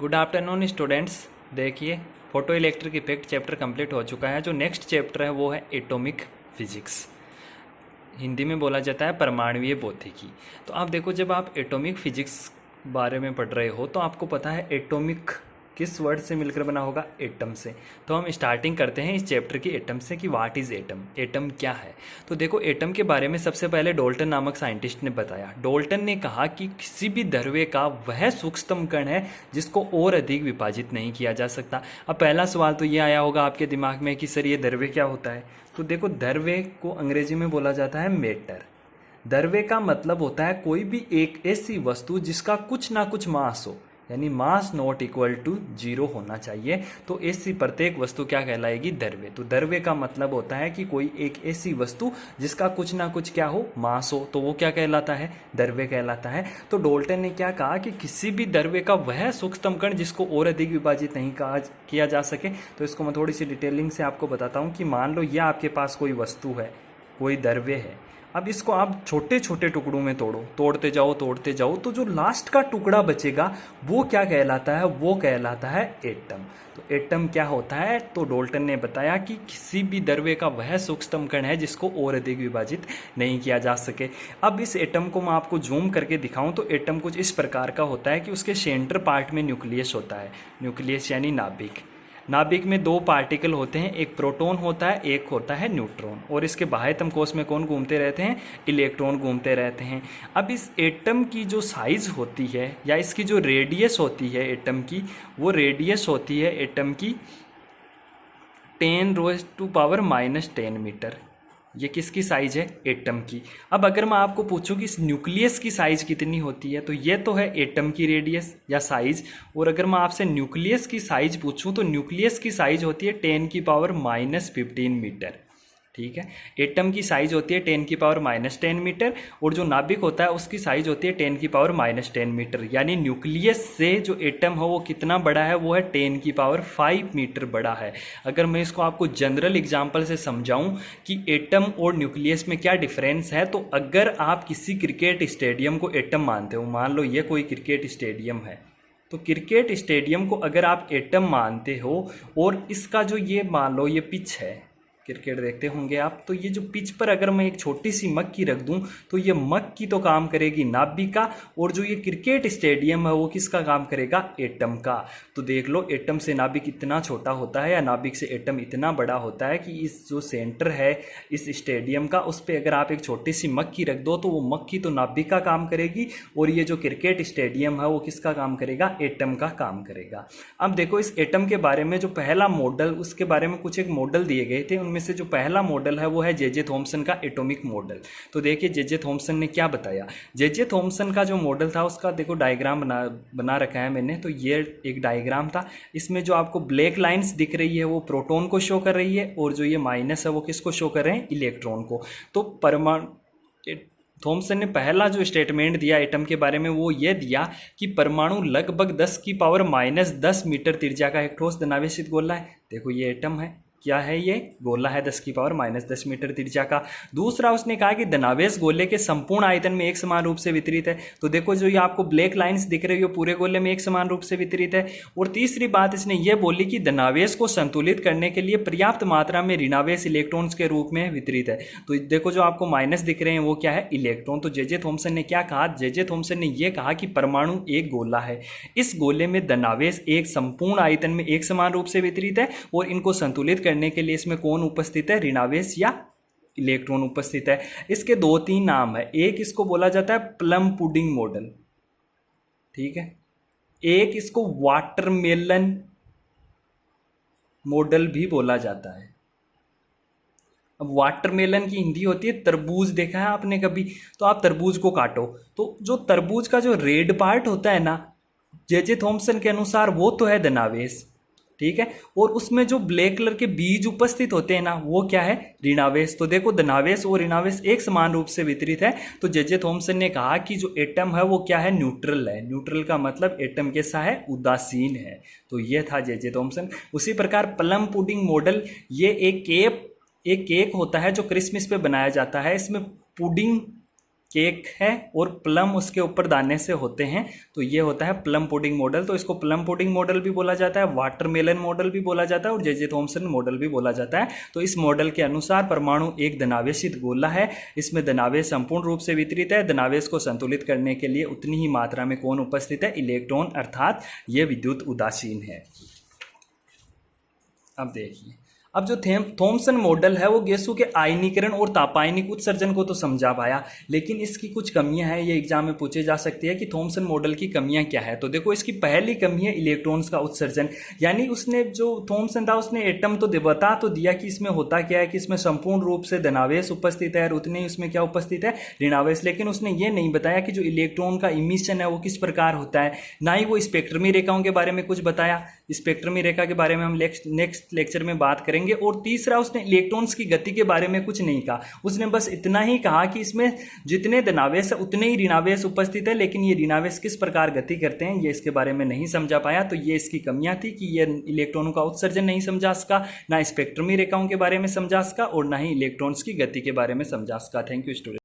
Good afternoon students. देखिए, photo electric effect chapter complete हो चुका है। जो नेक्स्ट चैप्टर है वो है एटॉमिक फिजिक्स, हिंदी में बोला जाता है परमाणुीय भौतिकी। तो आप देखो, जब आप एटॉमिक फिजिक्स बारे में पढ़ रहे हो तो आपको पता है एटॉमिक किस वर्ड से मिलकर बना होगा, एटम से। तो हम स्टार्टिंग करते हैं इस चैप्टर की एटम से कि व्हाट इज एटम, एटम क्या है। तो देखो, एटम के बारे में सबसे पहले डाल्टन नामक साइंटिस्ट ने बताया। डाल्टन ने कहा कि किसी भी द्रव्य का वह सूक्ष्मतम कण है जिसको और अधिक विभाजित नहीं किया जा सकता। अब पहला सवाल तो ये आया होगा आपके दिमाग में कि सर ये द्रव्य क्या होता है। तो देखो, द्रव्य को अंग्रेजी में बोला जाता है मैटर। द्रव्य का मतलब होता है कोई भी एक ऐसी वस्तु जिसका कुछ ना कुछ मास हो, यानी मास नॉट इक्वल टू 0 होना चाहिए। तो ऐसी प्रत्येक वस्तु क्या कहलाएगी, द्रव्य। तो द्रव्य का मतलब होता है कि कोई एक ऐसी वस्तु जिसका कुछ ना कुछ क्या हो, मास हो, तो वो क्या कहलाता है, द्रव्य कहलाता है। तो डाल्टन ने क्या कहा कि किसी भी द्रव्य का वह सूक्ष्मतम कण जिसको और अधिक विभाजित नहीं किया जा सके। तो इसको मैं थोड़ी सी डिटेलिंग से आपको बताता हूँ कि मान लो यह आपके पास कोई वस्तु है, कोई द्रव्य है। अब इसको आप छोटे छोटे टुकड़ों में तोड़ते जाओ, तो जो लास्ट का टुकड़ा बचेगा वो क्या कहलाता है, वो कहलाता है एटम। तो एटम क्या होता है, तो डाल्टन ने बताया कि किसी भी द्रव्य का वह सूक्ष्मतम कण है जिसको और अधिक विभाजित नहीं किया जा सके। अब इस एटम को मैं आपको जूम करके दिखाऊं तो एटम कुछ इस प्रकार का होता है कि उसके सेंटर पार्ट में न्यूक्लियस होता है। न्यूक्लियस यानी नाभिक। नाभिक में दो पार्टिकल होते हैं, एक प्रोटॉन होता है, एक होता है न्यूट्रॉन। और इसके बाह्यतम कोश में कौन घूमते रहते हैं, इलेक्ट्रॉन घूमते रहते हैं। अब इस एटम की जो साइज होती है या इसकी जो रेडियस होती है एटम की, वो रेडियस होती है एटम की 10⁻⁻10 मीटर। ये किसकी साइज है, एटम की। अब अगर मैं आपको पूछूं कि इस न्यूक्लियस की साइज कितनी होती है, तो ये तो है एटम की रेडियस या साइज। और अगर मैं आपसे न्यूक्लियस की साइज पूछूं तो न्यूक्लियस की साइज होती है 10⁻⁻15 मीटर। ठीक है, एटम की साइज होती है 10⁻⁻10 मीटर और जो नाभिक होता है उसकी साइज होती है 10⁻⁻10 मीटर। यानी न्यूक्लियस से जो एटम है वो कितना बड़ा है, वो है 10⁵ मीटर बड़ा है। अगर मैं इसको आपको जनरल एग्जांपल से समझाऊं कि एटम और न्यूक्लियस में क्या डिफरेंस है, तो अगर आप किसी क्रिकेट स्टेडियम को एटम मानते हो, मान लो ये कोई क्रिकेट स्टेडियम है, तो क्रिकेट स्टेडियम को अगर आप एटम मानते हो और इसका जो ये मान लो ये पिच है, क्रिकेट देखते होंगे आप, तो ये जो पिच पर अगर मैं एक छोटी सी मक्की रख दूं तो ये मक्की तो काम करेगी नाभिक का, और जो ये क्रिकेट स्टेडियम है वो किसका काम करेगा, एटम का। तो देख लो, एटम से नाभिक इतना छोटा होता है या नाभिक से एटम इतना बड़ा होता है कि इस जो सेंटर है इस स्टेडियम का, उस पर अगर आप एक छोटी सी मक्की रख दो तो वो मक्की तो नाभिक का काम करेगी, और ये जो क्रिकेट स्टेडियम है वो किसका काम करेगा, एटम का काम करेगा। अब देखो, इस एटम के बारे में जो पहला मॉडल, उसके बारे में कुछ एक मॉडल दिए गए थे, उनमें से जो पहला मॉडल है वो है जे थॉमसन का एटॉमिक मॉडल। तो देखिए जे थॉमसन ने क्या बताया। जे थॉमसन का जो मॉडल था उसका देखो डायग्राम बना रखा है मैंने। तो ये एक डायग्राम था, इसमें जो आपको ब्लैक लाइंस दिख रही है वो प्रोटॉन को शो कर रही है, और जो ये माइनस है वो किसको शो कर रहे हैं, इलेक्ट्रॉन को। तो परमाणु थॉमसन ने पहला जो स्टेटमेंट दिया एटम के बारे में वो ये दिया कि परमाणु लगभग 10⁻⁻10 मीटर त्रिज्या का एक ठोस धनावेशित गोला है। देखो ये एटम है, क्या है, ये गोला है 10⁻⁻10 मीटर त्रिज्या का। दूसरा उसने कहा कि धनावेश गोले के संपूर्ण आयतन में एक समान रूप से वितरित है। तो देखो, जो ये आपको ब्लैक लाइंस दिख रही है पूरे गोले में एक समान रूप से वितरित है। और तीसरी बात इसने ये बोली कि धनावेश को संतुलित करने के लिए पर्याप्त मात्रा में ऋणावेश इलेक्ट्रॉन्स के रूप में वितरित है। तो देखो, जो आपको माइनस दिख रहे हैं वो क्या है, इलेक्ट्रॉन। तो जे थॉमसन ने क्या कहा, जे थॉमसन ने यह कहा कि परमाणु एक गोला है, इस गोले में धनावेश एक संपूर्ण आयतन में एक समान रूप से वितरित है, और इनको संतुलित करने के लिए इसमें कौन उपस्थित है, ऋणावेश या इलेक्ट्रॉन उपस्थित है। इसके 2-3 नाम है। एक इसको बोला जाता है प्लम पुडिंग मॉडल, ठीक है, एक इसको वाटरमेलन मॉडल भी बोला जाता है। अब वाटरमेलन की हिंदी होती है तरबूज, देखा है आपने कभी, तो आप तरबूज को काटो तो जो तरबूज का जो रेड पार्ट होता है ना, जे थॉमसन के अनुसार वो तो है धनावेश, ठीक है, और उसमें जो ब्लैक कलर के बीज उपस्थित होते हैं ना वो क्या है, ऋणावेश। तो देखो, धनावेश और ऋणावेश एक समान रूप से वितरित है। तो जे थॉमसन ने कहा कि जो एटम है वो क्या है, न्यूट्रल है। न्यूट्रल का मतलब एटम कैसा है, उदासीन है। तो ये था जे थॉमसन। उसी प्रकार प्लम पुडिंग मॉडल, ये एक केक होता है जो क्रिसमस पे बनाया जाता है। इसमें पुडिंग केक है और प्लम उसके ऊपर दाने से होते हैं, तो ये होता है प्लम पुडिंग मॉडल। तो इसको प्लम पुडिंग मॉडल भी बोला जाता है, वाटरमेलन मॉडल भी बोला जाता है और जे थॉमसन मॉडल भी बोला जाता है। तो इस मॉडल के अनुसार परमाणु एक धनावेशित गोला है, इसमें धनावेश संपूर्ण रूप से वितरित है। धनावेश को संतुलित करने के लिए उतनी ही मात्रा में कौन उपस्थित है? इलेक्ट्रॉन, अर्थात ये विद्युत उदासीन है। अब देखिए, अब जो थॉमसन मॉडल है वो गैसों के आयनीकरण और तापायनिक उत्सर्जन को तो समझा पाया, लेकिन इसकी कुछ कमियां हैं, ये एग्जाम में पूछे जा सकती है कि थॉमसन मॉडल की कमियां क्या है। तो देखो, इसकी पहली कमी है इलेक्ट्रॉन्स का उत्सर्जन। यानी उसने जो थॉमसन था उसने एटम तो बता तो दिया कि इसमें होता क्या है, कि इसमें संपूर्ण रूप से धनावेश उपस्थित है और उतने ही उसमें क्या उपस्थित है? ऋणावेश। लेकिन उसने ये नहीं बताया कि जो इलेक्ट्रॉन का इमिशन है वो किस प्रकार होता है, ना ही वो स्पेक्ट्रमी रेखाओं के बारे में कुछ बताया। स्पेक्ट्रमी रेखा के बारे में हम नेक्स्ट लेक्चर में बात करेंगे। और तीसरा, उसने इलेक्ट्रॉन्स की गति के बारे में कुछ नहीं कहा, उसने बस इतना ही कहा कि इसमें जितने धनावेश है उतने ही ऋणावेश उपस्थित है, लेकिन ये ऋणावेश किस प्रकार गति करते हैं ये इसके बारे में नहीं समझा पाया। तो ये इसकी कमियां थी कि ये इलेक्ट्रॉनों का उत्सर्जन नहीं समझा सका, ना स्पेक्ट्रमी रेखाओं के बारे में समझा सका और ना ही इलेक्ट्रॉन्स की गति के बारे में समझा सका। Thank you student.